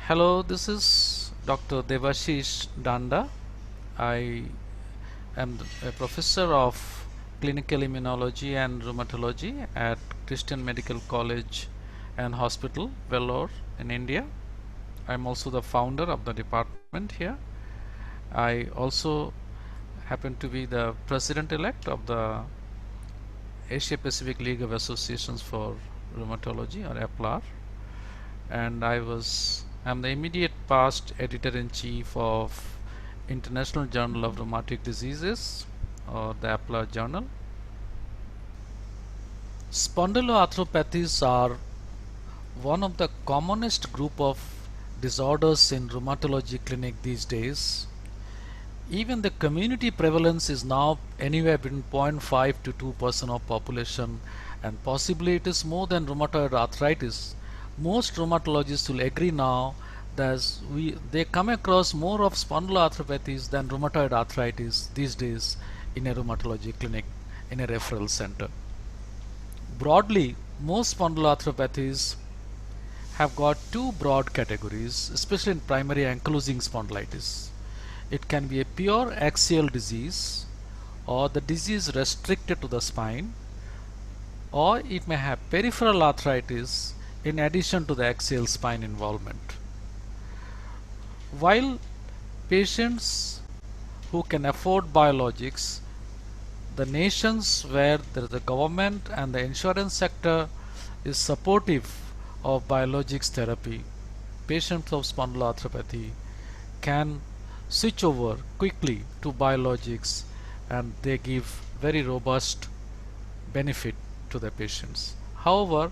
Hello, this is Dr. Devashish Danda. I am a professor of clinical immunology and rheumatology at Christian Medical College and Hospital, Vellore in India. I am also the founder of the department here. I also happen to be the president-elect of the Asia Pacific League of Associations for Rheumatology, or APLAR, and I'm the immediate past editor-in-chief of International Journal of Rheumatic Diseases, or the APLAR journal. Spondyloarthropathies are one of the commonest group of disorders in rheumatology clinic these days. Even the community prevalence is now anywhere between 0.5 to 2% of population, and possibly it is more than rheumatoid arthritis. Most rheumatologists will agree now that they come across more of spondyloarthropathies than rheumatoid arthritis these days in a rheumatology clinic, in a referral center. Broadly, most spondyloarthropathies have got two broad categories, especially in primary ankylosing spondylitis. It can be a pure axial disease, or the disease restricted to the spine, or it may have peripheral arthritis in addition to the axial spine involvement. While patients who can afford biologics, the nations where the government and the insurance sector is supportive of biologics therapy, patients of spondyloarthropathy can switch over quickly to biologics, and they give very robust benefit to the patients. However,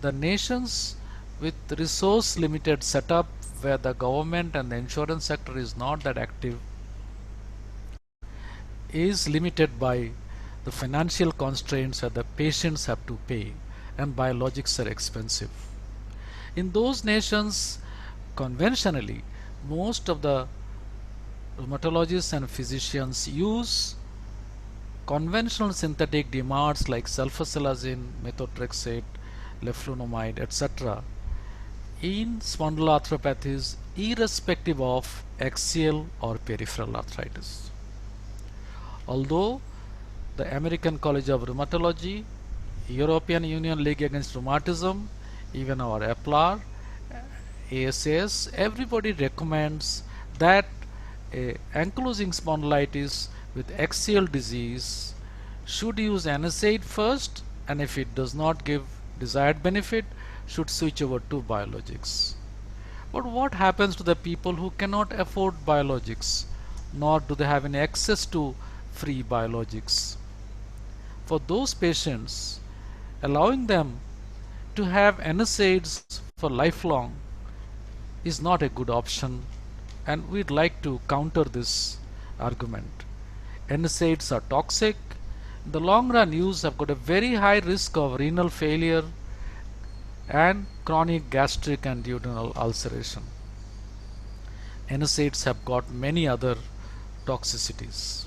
the nations with resource limited setup, where the government and the insurance sector is not that active, is limited by the financial constraints that the patients have to pay, and biologics are expensive. In those nations, conventionally, most of the rheumatologists and physicians use conventional synthetic DMARDs like sulfasalazine, methotrexate, leflunomide, etc. in spondyloarthropathies, irrespective of axial or peripheral arthritis. Although the American College of Rheumatology, European Union League Against Rheumatism, even our APLAR, ASAS, everybody recommends that a ankylosing spondylitis with axial disease should use NSAID first, and if it does not give desired benefit, should switch over to biologics. But what happens to the people who cannot afford biologics, nor do they have any access to free biologics? For those patients, allowing them to have NSAIDs for lifelong is not a good option, and we'd like to counter this argument. NSAIDs are toxic. In the long run use have got a very high risk of renal failure and chronic gastric and duodenal ulceration. NSAIDs have got many other toxicities.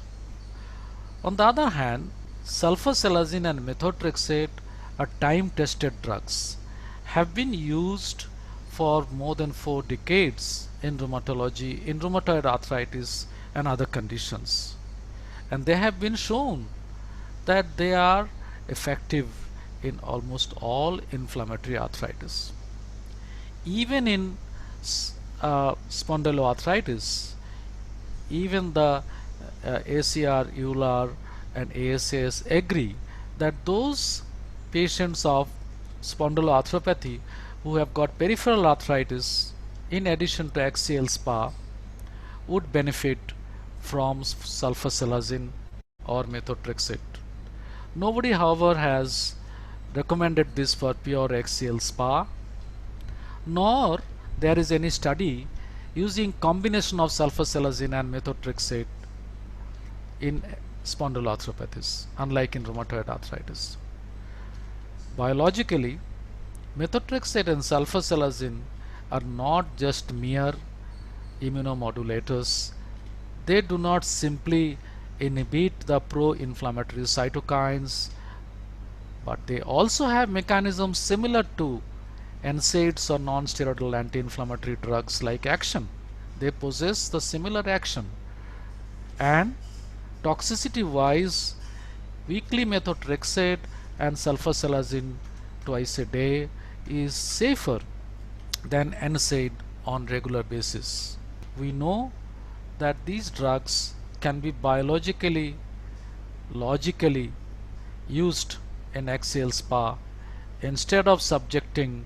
On the other hand, sulfasalazine and methotrexate are time-tested drugs, have been used for more than 4 decades in rheumatology, in rheumatoid arthritis and other conditions. And they have been shown that they are effective in almost all inflammatory arthritis. Even in spondyloarthritis, even the ACR, EULAR and ASAS agree that those patients of spondyloarthropathy who have got peripheral arthritis in addition to axial SPA would benefit from sulfasalazine or methotrexate. Nobody, however, has recommended this for pure axial SPA, nor there is any study using combination of sulfasalazine and methotrexate in spondyloarthropathies, unlike in rheumatoid arthritis. Biologically, methotrexate and sulfasalazine are not just mere immunomodulators. They do not simply inhibit the pro-inflammatory cytokines, but they also have mechanisms similar to NSAIDs or non-steroidal anti-inflammatory drugs like action. They possess the similar action, and toxicity wise, weekly methotrexate and sulfasalazine twice a day is safer than NSAID on regular basis. We know that these drugs can be biologically, logically used in axial SpA instead of subjecting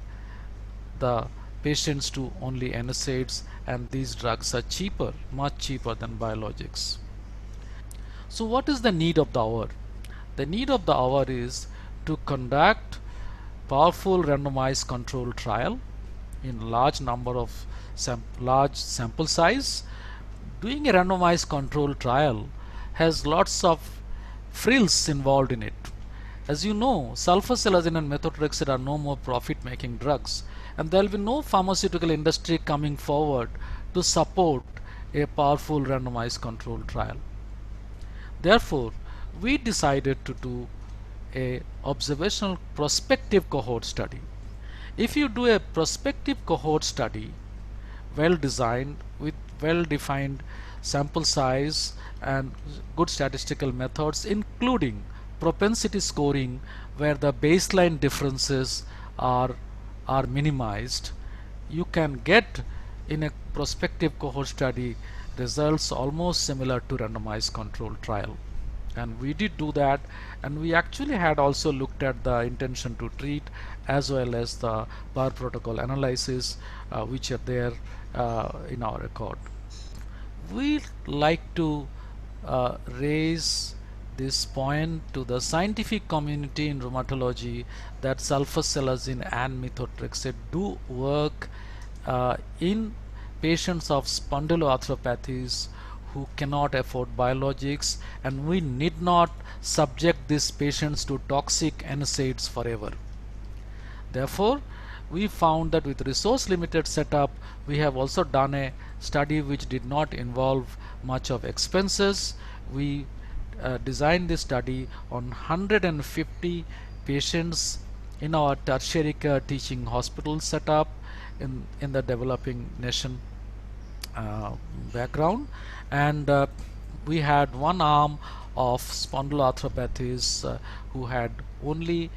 the patients to only NSAIDs, and these drugs are cheaper, much cheaper than biologics. So what is the need of the hour? The need of the hour is to conduct powerful randomized control trial in large number of large sample size. Doing a randomized control trial has lots of frills involved in it. As you know, sulfasalazine and methotrexate are no more profit making drugs, and there will be no pharmaceutical industry coming forward to support a powerful randomized control trial. Therefore, we decided to do a observational prospective cohort study. If you do a prospective cohort study, well designed with well defined sample size and good statistical methods, including propensity scoring where the baseline differences are minimized, you can get in a prospective cohort study results almost similar to randomized control trial. And we did do that, and we actually had also looked at the intention to treat as well as the bar protocol analysis which are there in our record. We like to raise this point to the scientific community in rheumatology that sulfasalazine and methotrexate do work in patients of spondyloarthropathies who cannot afford biologics, and we need not subject these patients to toxic NSAIDs forever. Therefore, we found that with resource limited setup, we have also done a study which did not involve much of expenses. We designed this study on 150 patients in our tertiary care teaching hospital setup in the developing nation background, and we had one arm of spondyloarthropathies who had only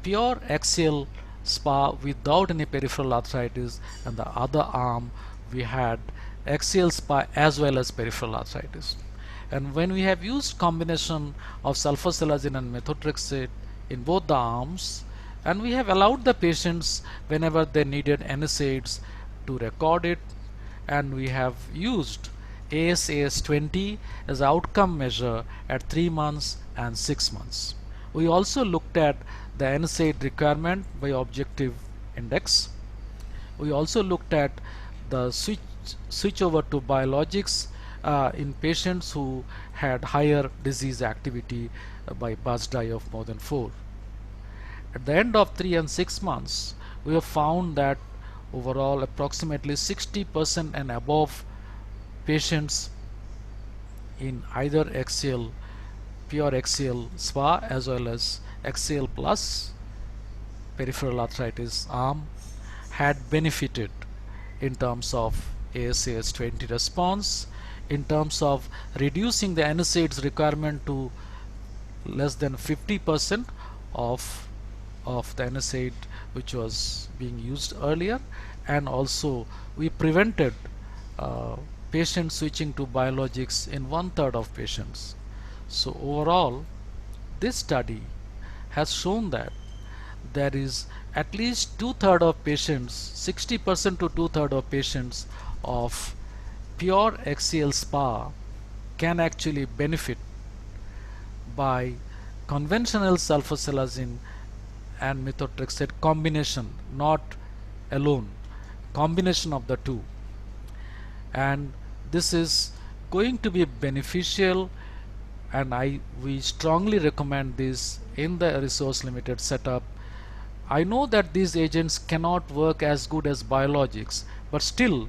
pure axial SpA without any peripheral arthritis, and the other arm we had axial SpA as well as peripheral arthritis. And when we have used combination of sulfasalazine and methotrexate in both the arms, and we have allowed the patients whenever they needed NSAIDs to record it, and we have used ASAS20 as outcome measure at 3 months and 6 months. We also looked at the NSAID requirement by objective index. We also looked at the switch over to biologics in patients who had higher disease activity by BUSDI of more than 4. At the end of 3 and 6 months, we have found that overall approximately 60% and above patients in either axial, pure axial SpA as well as axial plus peripheral arthritis arm had benefited in terms of ASAS20 response, in terms of reducing the NSAIDs requirement to less than 50% of the NSAID which was being used earlier, and also we prevented patients switching to biologics in 1/3 of patients. So overall, this study has shown that there is at least 2/3 of patients, 60% to 2/3 of patients of pure axial SpA can actually benefit by conventional sulfasalazine and methotrexate combination, not alone, combination of the two. And this is going to be beneficial, and we strongly recommend this in the resource limited setup. I know that these agents cannot work as good as biologics, but still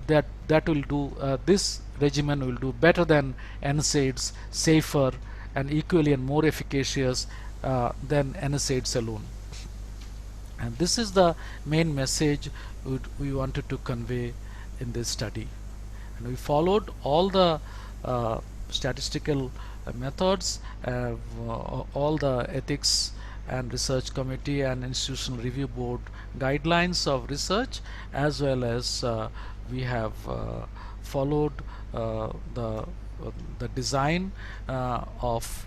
that will do, this regimen will do better than NSAIDs, safer and equally and more efficacious than NSAIDs alone. And this is the main message we wanted to convey in this study. And we followed all the statistical methods, all the ethics and research committee and institutional review board guidelines of research, as well as we have followed the design of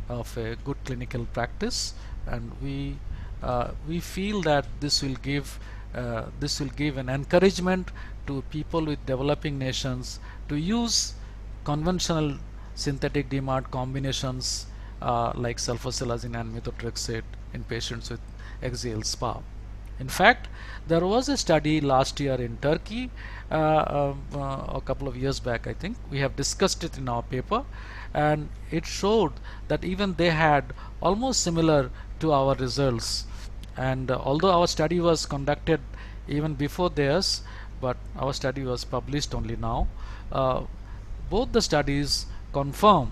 a good clinical practice, and we feel that this will give an encouragement to people with developing nations to use conventional synthetic DMARD combinations like sulfasalazine and methotrexate in patients with axial SpA. In fact, there was a study last year in Turkey, a couple of years back, I think. We have discussed it in our paper, and it showed that even they had almost similar to our results. And although our study was conducted even before theirs, but our study was published only now, both the studies confirm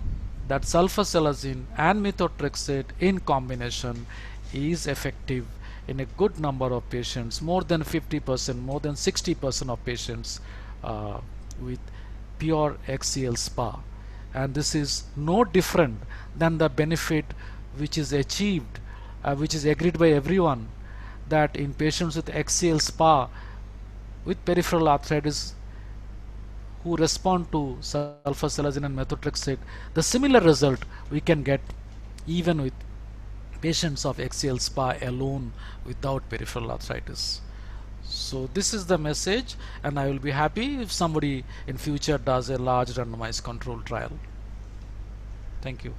that sulfasalazine and methotrexate in combination is effective in a good number of patients, more than 50%, more than 60% of patients with pure axial SpA. And this is no different than the benefit which is achieved, which is agreed by everyone, that in patients with axial SpA with peripheral arthritis who respond to sulfasalazine and methotrexate, the similar result we can get even with patients of axial SpA alone without peripheral arthritis. So this is the message, and I will be happy if somebody in future does a large randomized control trial. Thank you.